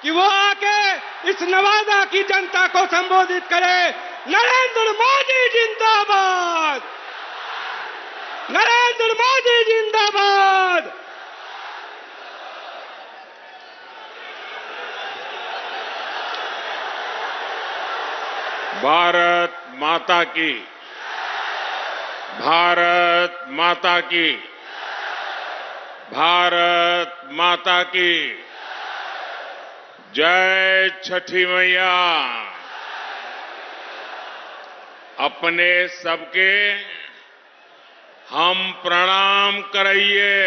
कि वो आके इस नवादा की जनता को संबोधित करे। नरेंद्र मोदी जिंदाबाद, नरेंद्र मोदी जिंदाबाद। भारत माता की, भारत माता की, भारत माता की जय छठी मैया। अपने सबके हम प्रणाम कराइए।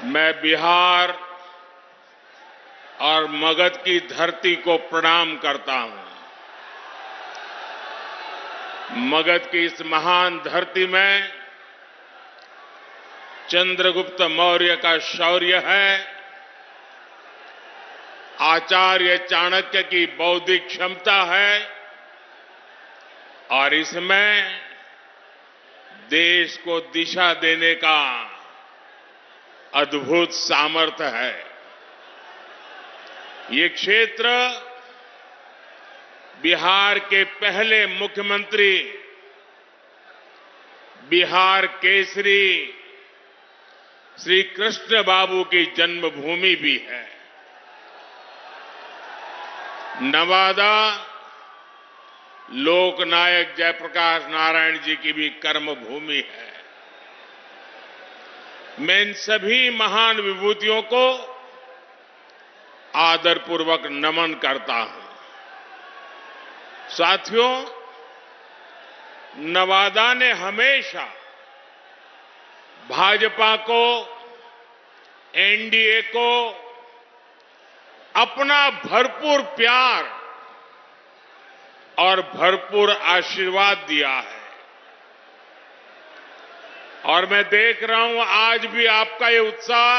मैं बिहार और मगध की धरती को प्रणाम करता हूं। मगध की इस महान धरती में चंद्रगुप्त मौर्य का शौर्य है, आचार्य चाणक्य की बौद्धिक क्षमता है और इसमें देश को दिशा देने का अद्भुत सामर्थ्य है। ये क्षेत्र बिहार के पहले मुख्यमंत्री, बिहार केसरी श्री कृष्ण बाबू की जन्मभूमि भी है। नवादा लोकनायक जयप्रकाश नारायण जी की भी कर्मभूमि है। मैं इन सभी महान विभूतियों को आदरपूर्वक नमन करता हूं। साथियों, नवादा ने हमेशा भाजपा को, एनडीए को अपना भरपूर प्यार और भरपूर आशीर्वाद दिया है और मैं देख रहा हूं आज भी आपका ये उत्साह,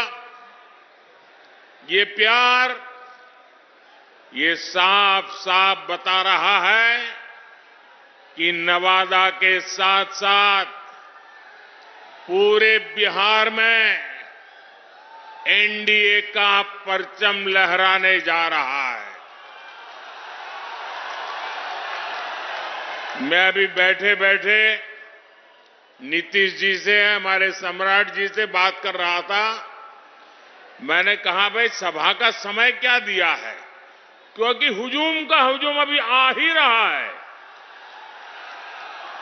ये प्यार, ये साफ साफ बता रहा है कि नवादा के साथ साथ पूरे बिहार में एनडीए का परचम लहराने जा रहा है। मैं अभी बैठे बैठे नीतीश जी से, हमारे सम्राट जी से बात कर रहा था। मैंने कहा भाई सभा का समय क्या दिया है, क्योंकि हुजूम का हुजूम अभी आ ही रहा है।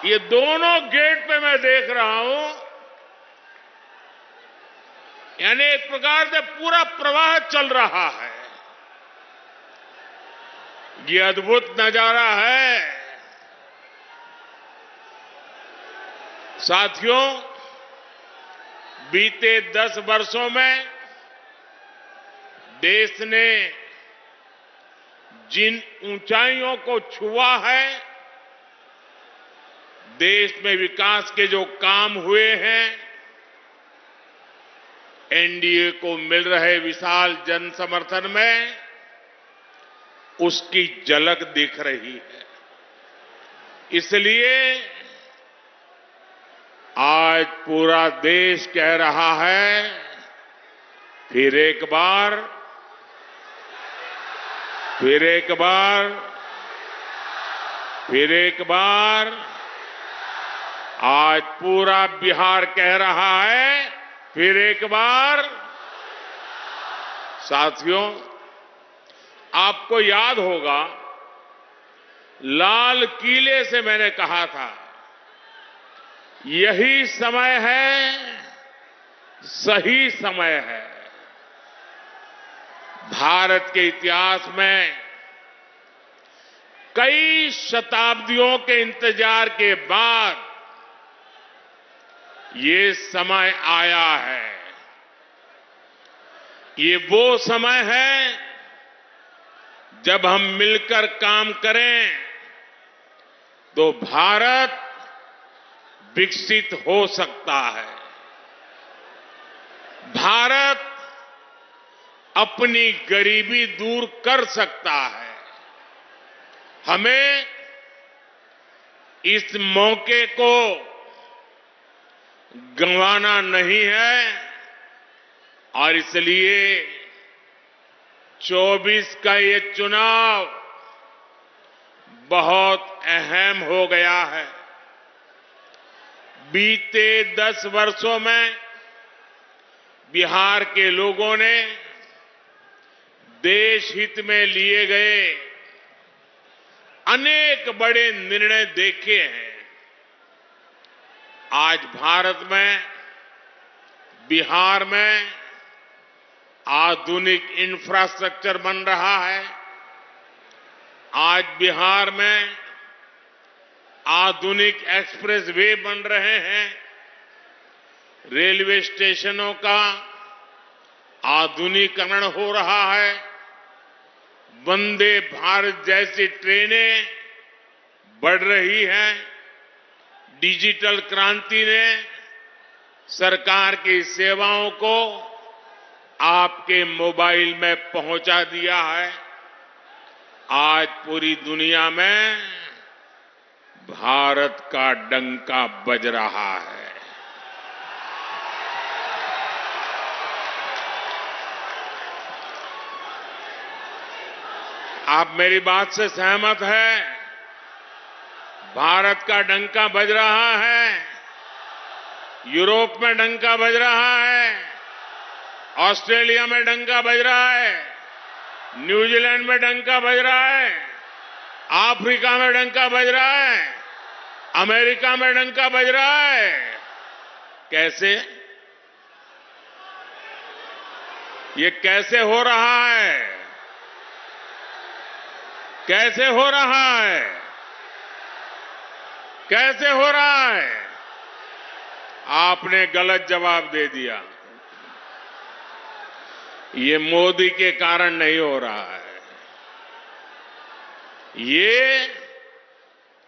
ये दोनों गेट पे मैं देख रहा हूं, यानी एक प्रकार से पूरा प्रवाह चल रहा है। ये अद्भुत नजारा है। साथियों, बीते 10 वर्षों में देश ने जिन ऊंचाइयों को छुआ है, देश में विकास के जो काम हुए हैं, एनडीए को मिल रहे विशाल जन समर्थन में उसकी झलक दिख रही है। इसलिए आज पूरा देश कह रहा है, फिर एक बार, फिर एक बार, फिर एक बार, आज पूरा बिहार कह रहा है, फिर एक बार। साथियों, आपको याद होगा लाल किले से मैंने कहा था, यही समय है, सही समय है। भारत के इतिहास में कई शताब्दियों के इंतजार के बाद ये समय आया है। ये वो समय है जब हम मिलकर काम करें तो भारत विकसित हो सकता है। भारत अपनी गरीबी दूर कर सकता है। हमें इस मौके को गंवाना नहीं है और इसलिए 24 का ये चुनाव बहुत अहम हो गया है। बीते 10 वर्षों में बिहार के लोगों ने देश हित में लिए गए अनेक बड़े निर्णय देखे हैं। आज भारत में, बिहार में आधुनिक इंफ्रास्ट्रक्चर बन रहा है। आज बिहार में आधुनिक एक्सप्रेस वे बन रहे हैं। रेलवे स्टेशनों का आधुनिकीकरण हो रहा है। वंदे भारत जैसी ट्रेनें बढ़ रही हैं। डिजिटल क्रांति ने सरकार की सेवाओं को आपके मोबाइल में पहुंचा दिया है। आज पूरी दुनिया में भारत का डंका बज रहा है। आप मेरी बात से सहमत हैं? भारत का डंका बज रहा है। यूरोप में डंका बज रहा है। ऑस्ट्रेलिया में डंका बज रहा है। न्यूजीलैंड में डंका बज रहा है। अफ्रीका में डंका बज रहा है। अमेरिका में डंका बज रहा है। कैसे? ये कैसे हो रहा है? कैसे हो रहा है? कैसे हो रहा है? आपने गलत जवाब दे दिया। ये मोदी के कारण नहीं हो रहा है। ये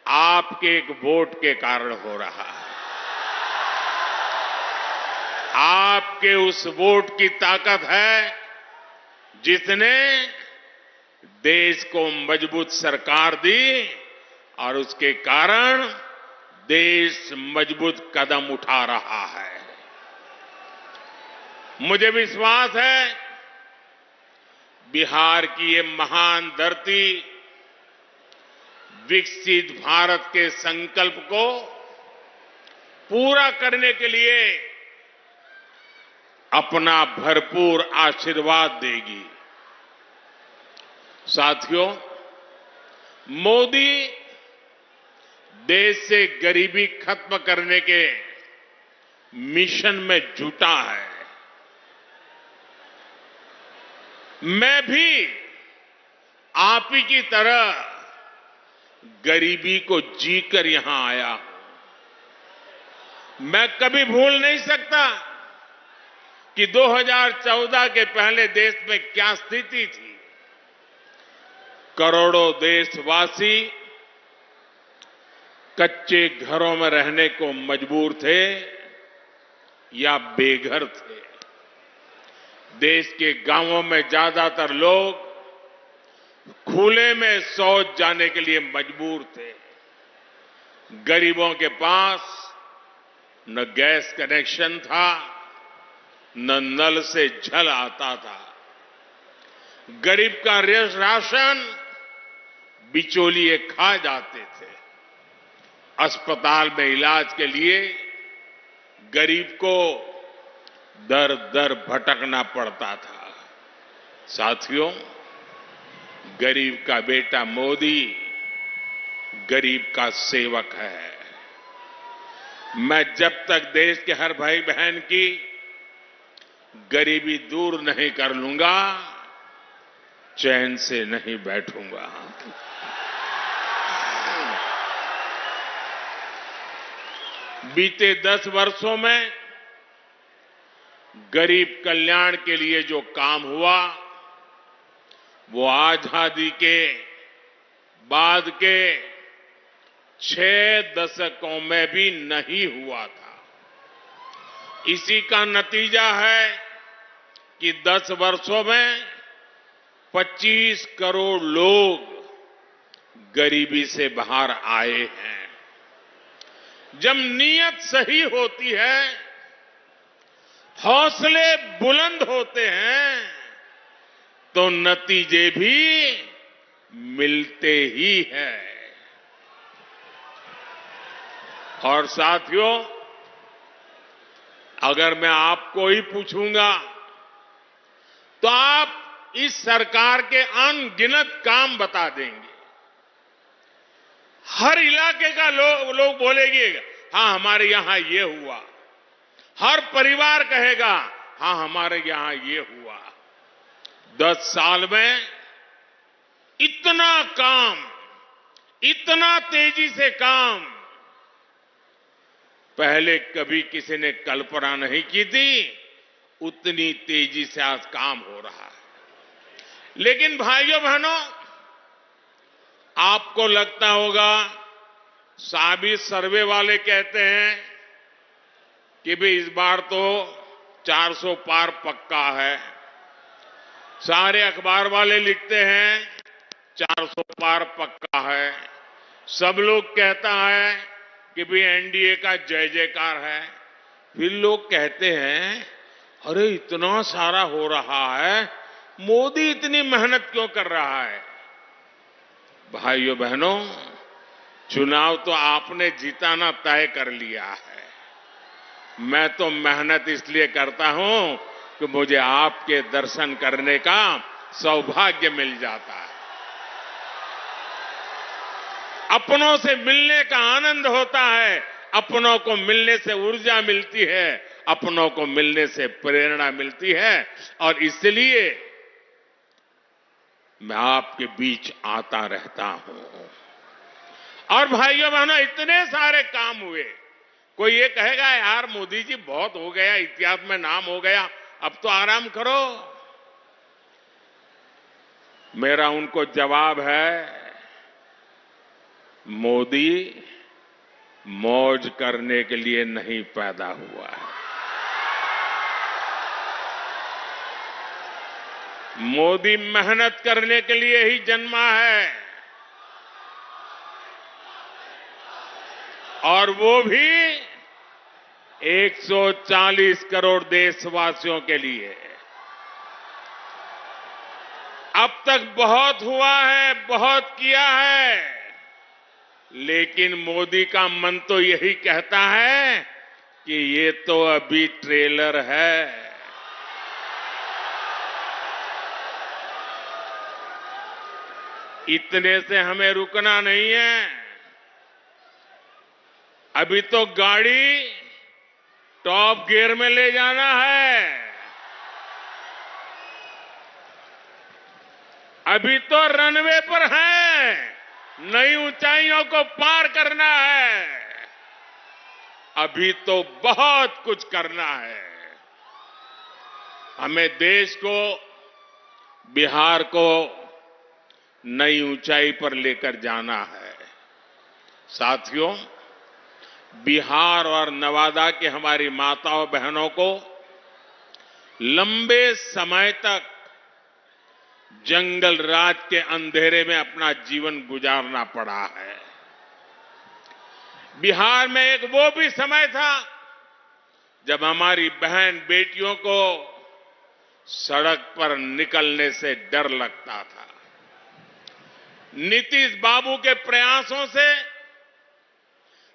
आपके एक वोट के कारण हो रहा है। आपके उस वोट की ताकत है जिसने देश को मजबूत सरकार दी और उसके कारण देश मजबूत कदम उठा रहा है। मुझे विश्वास है बिहार की ये महान धरती विकसित भारत के संकल्प को पूरा करने के लिए अपना भरपूर आशीर्वाद देगी। साथियों, मोदी देश से गरीबी खत्म करने के मिशन में जुटा है। मैं भी आप ही की तरह गरीबी को जीकर यहां आया हूं। मैं कभी भूल नहीं सकता कि 2014 के पहले देश में क्या स्थिति थी। करोड़ों देशवासी कच्चे घरों में रहने को मजबूर थे या बेघर थे। देश के गांवों में ज्यादातर लोग खुले में शौच जाने के लिए मजबूर थे। गरीबों के पास न गैस कनेक्शन था, न नल से जल आता था। गरीब का राशन बिचौलिए खा जाते थे। अस्पताल में इलाज के लिए गरीब को दर दर भटकना पड़ता था। साथियों, गरीब का बेटा मोदी गरीब का सेवक है। मैं जब तक देश के हर भाई बहन की गरीबी दूर नहीं कर लूंगा, चैन से नहीं बैठूंगा। बीते 10 वर्षों में गरीब कल्याण के लिए जो काम हुआ वो आजादी के बाद के 6 दशकों में भी नहीं हुआ था। इसी का नतीजा है कि 10 वर्षों में 25 करोड़ लोग गरीबी से बाहर आए हैं। जब नीयत सही होती है हौसले बुलंद होते हैं तो नतीजे भी मिलते ही हैं। और साथियों, अगर मैं आपको ही पूछूंगा तो आप इस सरकार के अनगिनत काम बता देंगे। हर इलाके का लोग बोलेंगे, हाँ हमारे यहां ये हुआ। हर परिवार कहेगा, हाँ हमारे यहां ये हुआ। 10 साल में इतना काम, इतना तेजी से काम पहले कभी किसी ने कल्पना नहीं की थी। उतनी तेजी से आज काम हो रहा है। लेकिन भाइयों बहनों, आपको लगता होगा साबित सर्वे वाले कहते हैं कि भाई इस बार तो 400 पार पक्का है। सारे अखबार वाले लिखते हैं 400 पार पक्का है। सब लोग कहता है कि भाई एनडीए का जय जयकार है। फिर लोग कहते हैं, अरे इतना सारा हो रहा है, मोदी इतनी मेहनत क्यों कर रहा है? भाइयों बहनों, चुनाव तो आपने जिताना तय कर लिया है। मैं तो मेहनत इसलिए करता हूं कि मुझे आपके दर्शन करने का सौभाग्य मिल जाता है। अपनों से मिलने का आनंद होता है। अपनों को मिलने से ऊर्जा मिलती है, अपनों को मिलने से प्रेरणा मिलती है। और इसलिए मैं आपके बीच आता रहता हूं। और भाइयों बहनों, इतने सारे काम हुए। कोई ये कहेगा, यार मोदी जी बहुत हो गया, इतिहास में नाम हो गया, अब तो आराम करो। मेरा उनको जवाब है, मोदी मौज करने के लिए नहीं पैदा हुआ है। मोदी मेहनत करने के लिए ही जन्मा है, और वो भी 140 करोड़ देशवासियों के लिए। अब तक बहुत हुआ है, बहुत किया है, लेकिन मोदी का मन तो यही कहता है कि ये तो अभी ट्रेलर है। इतने से हमें रुकना नहीं है। अभी तो गाड़ी टॉप गियर में ले जाना है। अभी तो रनवे पर है, नई ऊंचाइयों को पार करना है। अभी तो बहुत कुछ करना है। हमें देश को, बिहार को नई ऊंचाई पर लेकर जाना है। साथियों, बिहार और नवादा की हमारी माताओं बहनों को लंबे समय तक जंगल राज के अंधेरे में अपना जीवन गुजारना पड़ा है। बिहार में एक वो भी समय था जब हमारी बहन बेटियों को सड़क पर निकलने से डर लगता था। नीतीश बाबू के प्रयासों से,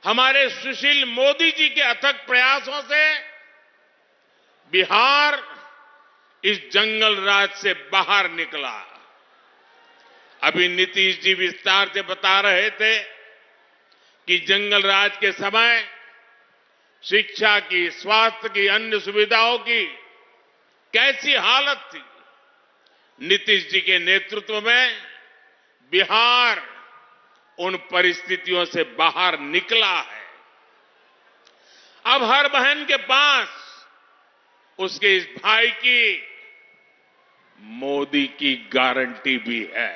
हमारे सुशील मोदी जी के अथक प्रयासों से बिहार इस जंगल राज से बाहर निकला। अभी नीतीश जी विस्तार से बता रहे थे कि जंगल राज के समय शिक्षा की, स्वास्थ्य की, अन्य सुविधाओं की कैसी हालत थी। नीतीश जी के नेतृत्व में बिहार उन परिस्थितियों से बाहर निकला है। अब हर बहन के पास उसके इस भाई की मोदी की गारंटी भी है।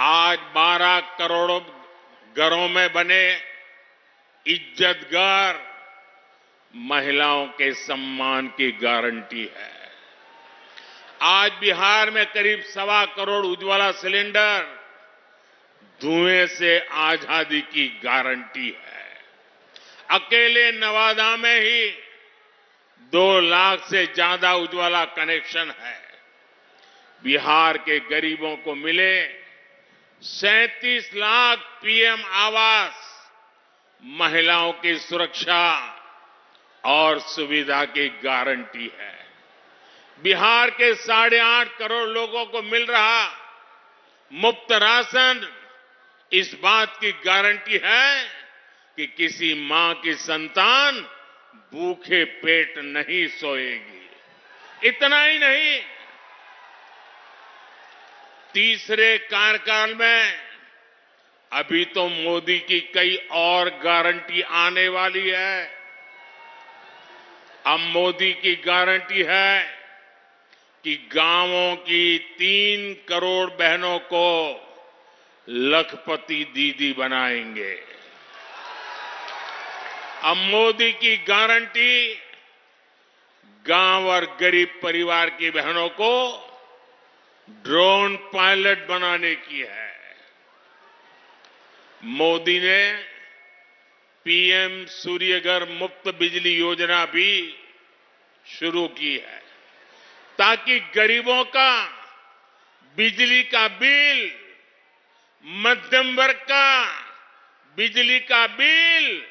आज 12 करोड़ घरों में बने इज्जत घर महिलाओं के सम्मान की गारंटी है। आज बिहार में करीब 1.25 करोड़ उज्ज्वला सिलेंडर धुएं से आजादी की गारंटी है। अकेले नवादा में ही 2 लाख से ज्यादा उज्ज्वला कनेक्शन है। बिहार के गरीबों को मिले 37 लाख पीएम आवास, महिलाओं की सुरक्षा और सुविधा की गारंटी है। बिहार के 8.5 करोड़ लोगों को मिल रहा मुफ्त राशन इस बात की गारंटी है कि किसी मां की संतान भूखे पेट नहीं सोएगी। इतना ही नहीं, तीसरे कार्यकाल में अभी तो मोदी की कई और गारंटी आने वाली है। अब मोदी की गारंटी है कि गांवों की 3 करोड़ बहनों को लखपति दीदी बनाएंगे। अब मोदी की गारंटी गांव और गरीब परिवार की बहनों को ड्रोन पायलट बनाने की है। मोदी ने पीएम सूर्यघर मुफ्त बिजली योजना भी शुरू की है ताकि गरीबों का बिजली का बिल, मध्यम वर्ग का बिजली का बिल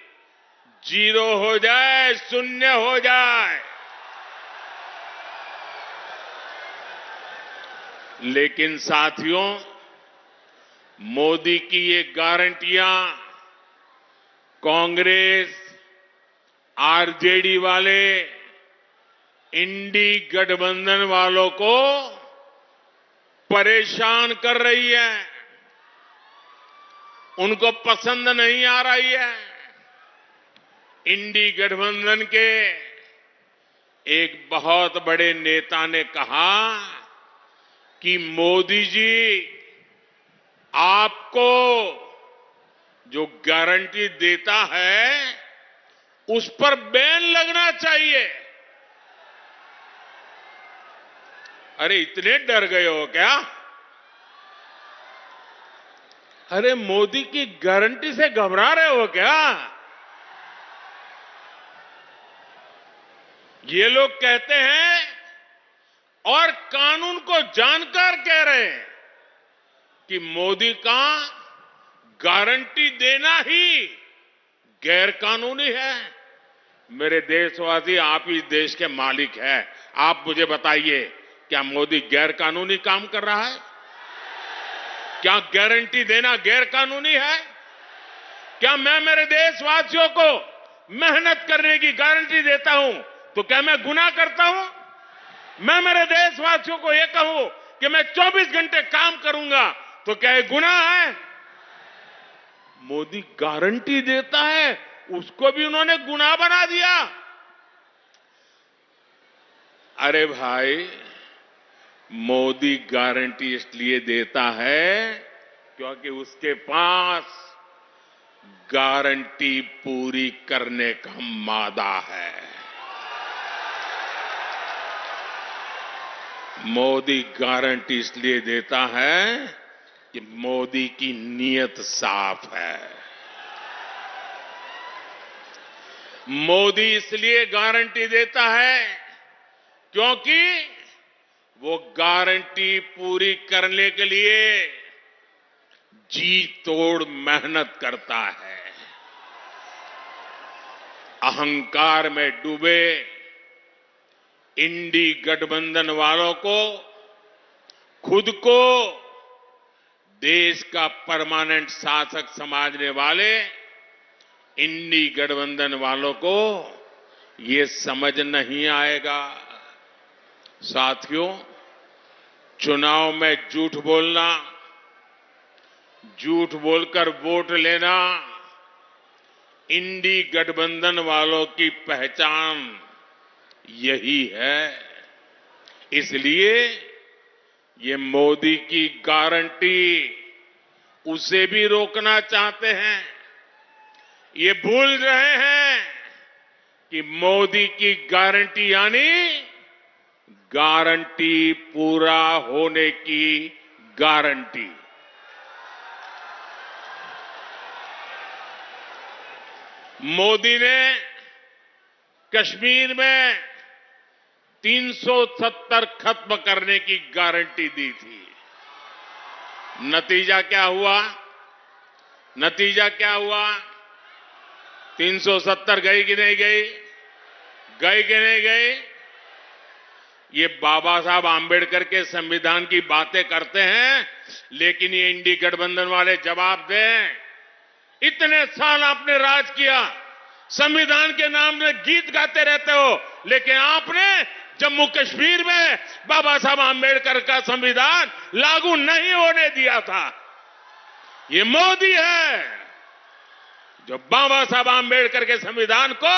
0 हो जाए, शून्य हो जाए। लेकिन साथियों, मोदी की ये गारंटियां कांग्रेस, आरजेडी वाले, इंडी गठबंधन वालों को परेशान कर रही है, उनको पसंद नहीं आ रही है। इंडी गठबंधन के एक बहुत बड़े नेता ने कहा कि मोदी जी आपको जो गारंटी देता है उस पर बैन लगना चाहिए। अरे इतने डर गए हो क्या? अरे मोदी की गारंटी से घबरा रहे हो क्या? ये लोग कहते हैं और कानून को जानकर कह रहे हैं कि मोदी का गारंटी देना ही गैर कानूनी है। मेरे देशवासी, आप ही देश के मालिक हैं, आप मुझे बताइए, क्या मोदी गैर कानूनी काम कर रहा है? क्या गारंटी देना गैर कानूनी है? क्या मैं मेरे देशवासियों को मेहनत करने की गारंटी देता हूं तो क्या मैं गुनाह करता हूं? मैं मेरे देशवासियों को यह कहूं कि मैं 24 घंटे काम करूंगा तो क्या ये गुनाह है? मोदी गारंटी देता है, उसको भी उन्होंने गुनाह बना दिया। अरे भाई, मोदी गारंटी इसलिए देता है क्योंकि उसके पास गारंटी पूरी करने का मादा है। मोदी गारंटी इसलिए देता है कि मोदी की नीयत साफ है। मोदी इसलिए गारंटी देता है क्योंकि वो गारंटी पूरी करने के लिए जी तोड़ मेहनत करता है। अहंकार में डूबे इंडी गठबंधन वालों को खुद को देश का परमानेंट शासक समझने वाले इंडी गठबंधन वालों को ये समझ नहीं आएगा। साथियों, चुनाव में झूठ बोलना, झूठ बोलकर वोट लेना इंडी गठबंधन वालों की पहचान यही है। इसलिए ये मोदी की गारंटी उसे भी रोकना चाहते हैं। ये भूल रहे हैं कि मोदी की गारंटी यानी गारंटी पूरा होने की गारंटी। मोदी ने कश्मीर में 370 खत्म करने की गारंटी दी थी। नतीजा क्या हुआ? नतीजा क्या हुआ? 370 गई कि नहीं गई? गई कि नहीं गई? ये बाबा साहब आंबेडकर के संविधान की बातें करते हैं, लेकिन ये इंडी गठबंधन वाले जवाब दें। इतने साल आपने राज किया, संविधान के नाम में गीत गाते रहते हो, लेकिन आपने जम्मू कश्मीर में बाबा साहब आंबेडकर का संविधान लागू नहीं होने दिया था। ये मोदी है जो बाबा साहब आंबेडकर के संविधान को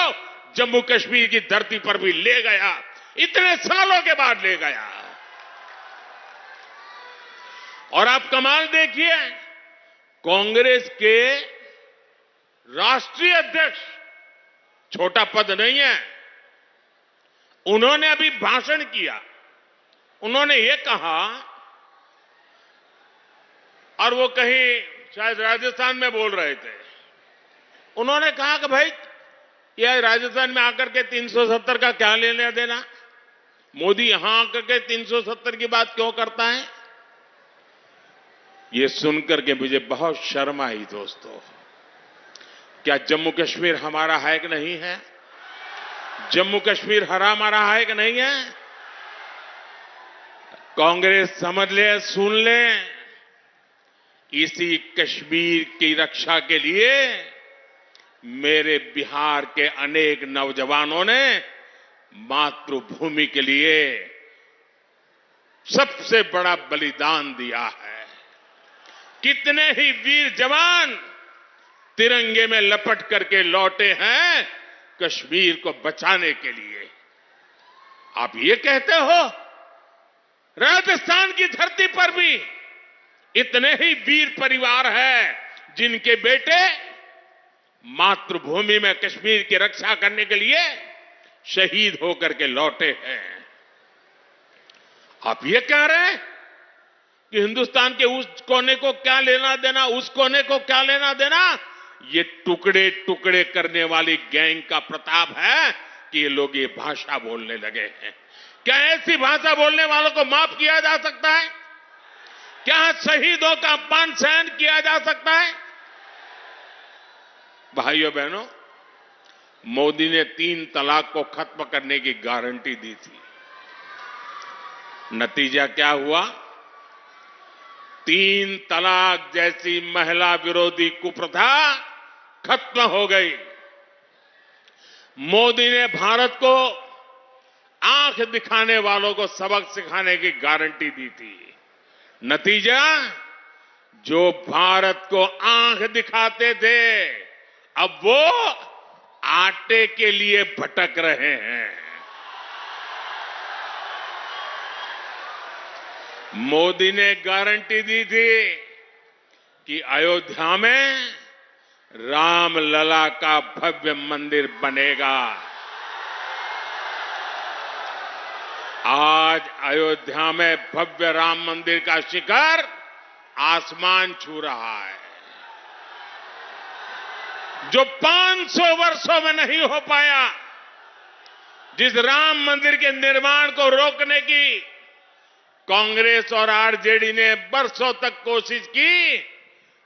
जम्मू कश्मीर की धरती पर भी ले गया, इतने सालों के बाद ले गया। और आप कमाल देखिए, कांग्रेस के राष्ट्रीय अध्यक्ष, छोटा पद नहीं है, उन्होंने अभी भाषण किया। उन्होंने ये कहा, और वो कहीं शायद राजस्थान में बोल रहे थे, उन्होंने कहा कि भाई यह राजस्थान में आकर के 370 का क्या लेना देना, मोदी यहां आकर के 370 की बात क्यों करता है। ये सुनकर के मुझे बहुत शर्म आई। दोस्तों, क्या जम्मू कश्मीर हमारा है कि नहीं है? जम्मू कश्मीर हमारा है कि नहीं है? कांग्रेस समझ ले, सुन ले, इसी कश्मीर की रक्षा के लिए मेरे बिहार के अनेक नौजवानों ने मातृभूमि के लिए सबसे बड़ा बलिदान दिया है। कितने ही वीर जवान तिरंगे में लपट करके लौटे हैं कश्मीर को बचाने के लिए। आप ये कहते हो राजस्थान की धरती पर भी इतने ही वीर परिवार हैं जिनके बेटे मातृभूमि में कश्मीर की रक्षा करने के लिए शहीद होकर के लौटे हैं। आप ये कह रहे हैं कि हिंदुस्तान के उस कोने को क्या लेना देना, उस कोने को क्या लेना देना। ये टुकड़े टुकड़े करने वाली गैंग का प्रताप है कि ये लोग ये भाषा बोलने लगे हैं। क्या ऐसी भाषा बोलने वालों को माफ किया जा सकता है? क्या शहीदों का अपमान सहन किया जा सकता है? भाइयों बहनों, मोदी ने 3 तलाक को खत्म करने की गारंटी दी थी। नतीजा क्या हुआ? 3 तलाक जैसी महिला विरोधी कुप्रथा खत्म हो गई। मोदी ने भारत को आंख दिखाने वालों को सबक सिखाने की गारंटी दी थी। नतीजा, जो भारत को आंख दिखाते थे अब वो आटे के लिए भटक रहे हैं। मोदी ने गारंटी दी थी कि अयोध्या में रामलला का भव्य मंदिर बनेगा। आज अयोध्या में भव्य राम मंदिर का शिखर आसमान छू रहा है। जो 500 वर्षों में नहीं हो पाया, जिस राम मंदिर के निर्माण को रोकने की कांग्रेस और आरजेडी ने बरसों तक कोशिश की,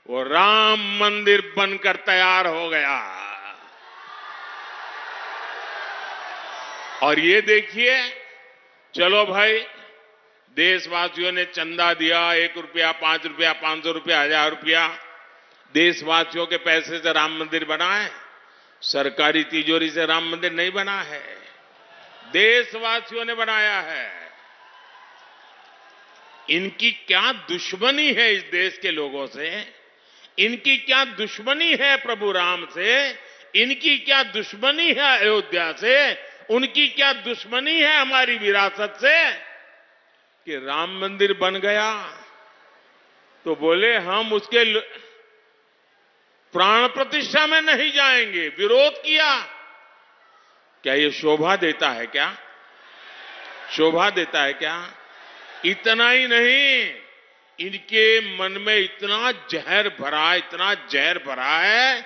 वो राम मंदिर बनकर तैयार हो गया। और ये देखिए, चलो भाई, देशवासियों ने चंदा दिया, 1 रुपया, 5 रुपया, 500 रुपया, 1000 रुपया, देशवासियों के पैसे से राम मंदिर बना है। सरकारी तिजोरी से राम मंदिर नहीं बना है, देशवासियों ने बनाया है। इनकी क्या दुश्मनी है इस देश के लोगों से? इनकी क्या दुश्मनी है प्रभु राम से? इनकी क्या दुश्मनी है अयोध्या से? उनकी क्या दुश्मनी है हमारी विरासत से कि राम मंदिर बन गया तो बोले हम उसके प्राण प्रतिष्ठा में नहीं जाएंगे, विरोध किया। क्या ये शोभा देता है क्या? शोभा देता है क्या? इतना ही नहीं, इनके मन में इतना जहर भरा है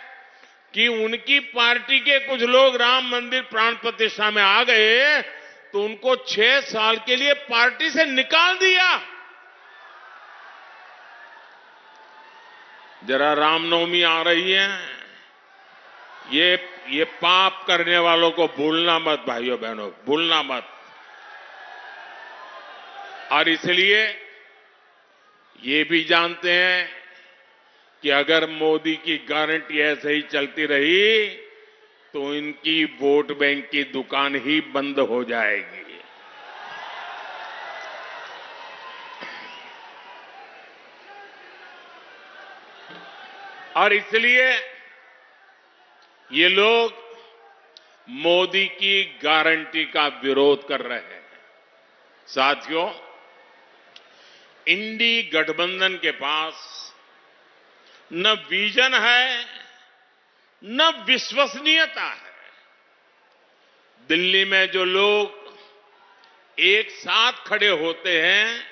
कि उनकी पार्टी के कुछ लोग राम मंदिर प्राण प्रतिष्ठा में आ गए तो उनको 6 साल के लिए पार्टी से निकाल दिया। जरा रामनवमी आ रही है, ये पाप करने वालों को भूलना मत भाइयों बहनों, भूलना मत। और इसलिए ये भी जानते हैं कि अगर मोदी की गारंटी ऐसे ही चलती रही तो इनकी वोट बैंक की दुकान ही बंद हो जाएगी। और इसलिए ये लोग मोदी की गारंटी का विरोध कर रहे हैं। साथियों, इंडी गठबंधन के पास न विजन है न विश्वसनीयता है। दिल्ली में जो लोग एक साथ खड़े होते हैं,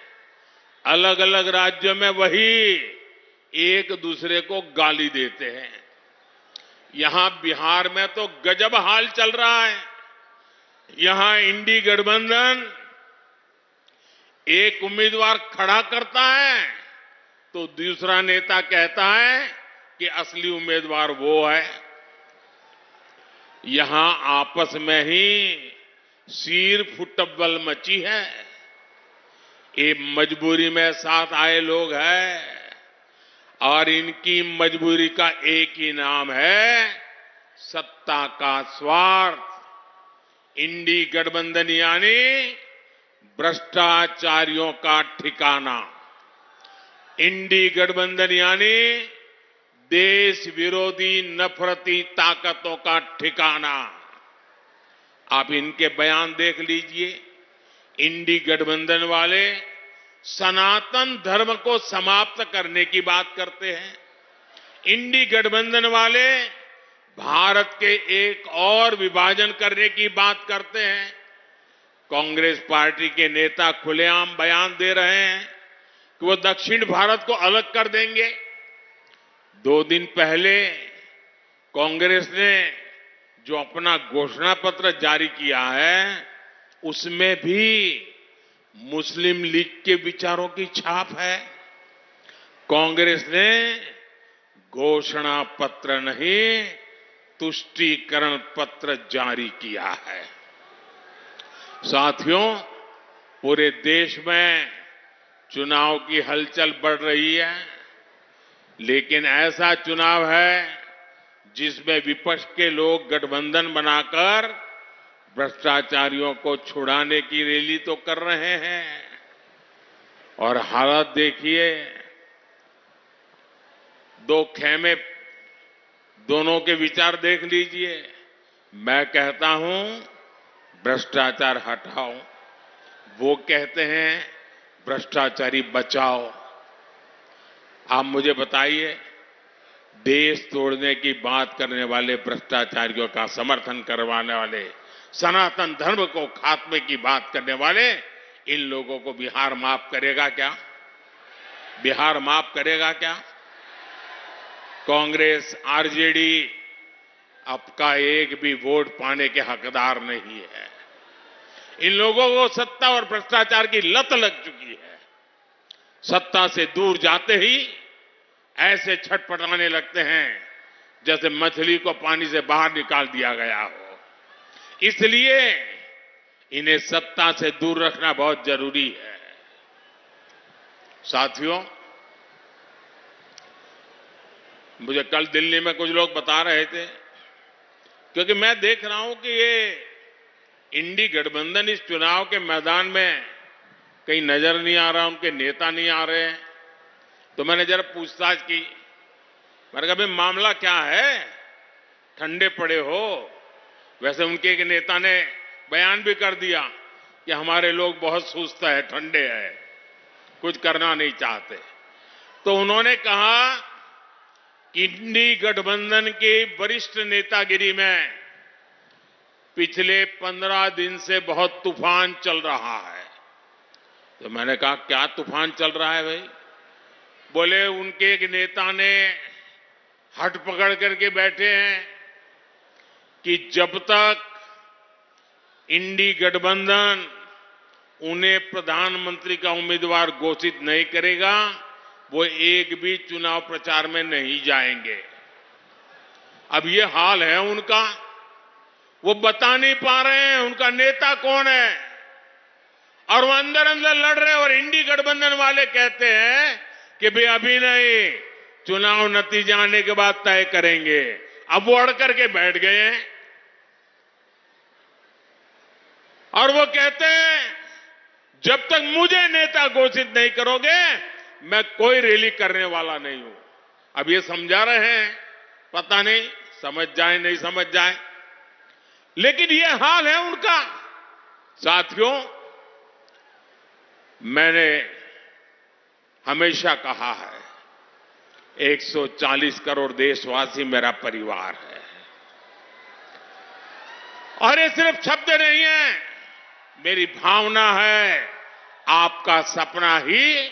अलग अलग राज्यों में वही एक दूसरे को गाली देते हैं। यहां बिहार में तो गजब हाल चल रहा है। यहां इंडी गठबंधन एक उम्मीदवार खड़ा करता है तो दूसरा नेता कहता है कि असली उम्मीदवार वो है। यहां आपस में ही सिर फुटबल मची है। ये मजबूरी में साथ आए लोग हैं और इनकी मजबूरी का एक ही नाम है सत्ता का स्वार्थ। इंडी गठबंधन यानी भ्रष्टाचारियों का ठिकाना। इंडी गठबंधन यानी देश विरोधी नफरती ताकतों का ठिकाना। आप इनके बयान देख लीजिए। इंडी गठबंधन वाले सनातन धर्म को समाप्त करने की बात करते हैं। इंडी गठबंधन वाले भारत के एक और विभाजन करने की बात करते हैं। कांग्रेस पार्टी के नेता खुलेआम बयान दे रहे हैं कि वो दक्षिण भारत को अलग कर देंगे। 2 दिन पहले कांग्रेस ने जो अपना घोषणा पत्र जारी किया है उसमें भी मुस्लिम लीग के विचारों की छाप है। कांग्रेस ने घोषणा पत्र नहीं, तुष्टीकरण पत्र जारी किया है। साथियों, पूरे देश में चुनाव की हलचल बढ़ रही है, लेकिन ऐसा चुनाव है जिसमें विपक्ष के लोग गठबंधन बनाकर भ्रष्टाचारियों को छुड़ाने की रैली तो कर रहे हैं। और हालत देखिए, 2 खेमे, दोनों के विचार देख लीजिए। मैं कहता हूं भ्रष्टाचार हटाओ, वो कहते हैं भ्रष्टाचारी बचाओ। आप मुझे बताइए, देश तोड़ने की बात करने वाले भ्रष्टाचारियों का समर्थन करवाने वाले, सनातन धर्म को खात्मे की बात करने वाले, इन लोगों को बिहार माफ करेगा क्या? बिहार माफ करेगा क्या? कांग्रेस, आरजेडी आपका एक भी वोट पाने के हकदार नहीं है। इन लोगों को सत्ता और भ्रष्टाचार की लत लग चुकी है। सत्ता से दूर जाते ही ऐसे छटपटाने लगते हैं जैसे मछली को पानी से बाहर निकाल दिया गया हो। इसलिए इन्हें सत्ता से दूर रखना बहुत जरूरी है। साथियों, मुझे कल दिल्ली में कुछ लोग बता रहे थे, क्योंकि मैं देख रहा हूं कि ये इंडी गठबंधन इस चुनाव के मैदान में कहीं नजर नहीं आ रहा, उनके नेता नहीं आ रहे हैं। तो मैंने जरा पूछताछ की। मैंने कहा, भाई मामला क्या है? ठंडे पड़े हो? वैसे उनके एक नेता ने बयान भी कर दिया कि हमारे लोग बहुत सुस्त है, ठंडे हैं, कुछ करना नहीं चाहते। तो उन्होंने कहा कि इंडी गठबंधन के वरिष्ठ नेतागिरी में पिछले 15 दिन से बहुत तूफान चल रहा है। तो मैंने कहा, क्या तूफान चल रहा है भाई? बोले उनके एक नेता ने हट पकड़ करके बैठे हैं कि जब तक इंडी गठबंधन उन्हें प्रधानमंत्री का उम्मीदवार घोषित नहीं करेगा, वो एक भी चुनाव प्रचार में नहीं जाएंगे। अब ये हाल है उनका, वो बता नहीं पा रहे हैं उनका नेता कौन है, और वो अंदर अंदर लड़ रहे हैं। और इंडी गठबंधन वाले कहते हैं कि भाई अभी नहीं, चुनाव नतीजा आने के बाद तय करेंगे। अब वो अड़ करके बैठ गए हैं और वो कहते हैं जब तक मुझे नेता घोषित नहीं करोगे मैं कोई रैली करने वाला नहीं हूं। अब ये समझा रहे हैं, पता नहीं समझ जाए नहीं समझ जाए, लेकिन ये हाल है उनका। साथियों, मैंने हमेशा कहा है 140 करोड़ देशवासी मेरा परिवार है, और ये सिर्फ शब्द नहीं है, मेरी भावना है। आपका सपना ही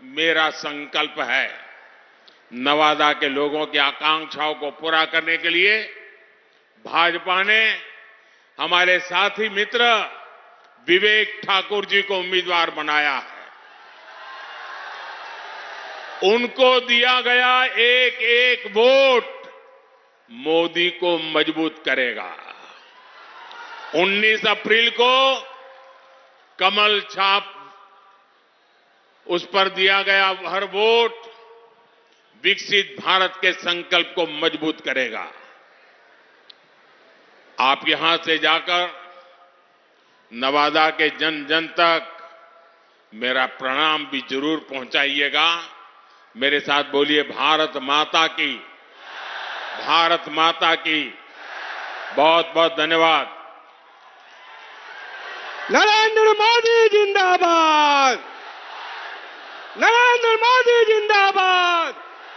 मेरा संकल्प है। नवादा के लोगों की आकांक्षाओं को पूरा करने के लिए भाजपा ने हमारे साथी मित्र विवेक ठाकुर जी को उम्मीदवार बनाया है। उनको दिया गया एक एक वोट मोदी को मजबूत करेगा। 19 अप्रैल को कमल छाप, उस पर दिया गया हर वोट विकसित भारत के संकल्प को मजबूत करेगा। आप यहां से जाकर नवादा के जन जन तक मेरा प्रणाम भी जरूर पहुंचाइएगा। मेरे साथ बोलिए भारत माता की, भारत माता की। बहुत बहुत धन्यवाद। नरेंद्र मोदी जिंदाबाद, नरेंद्र मोदी जिंदाबाद।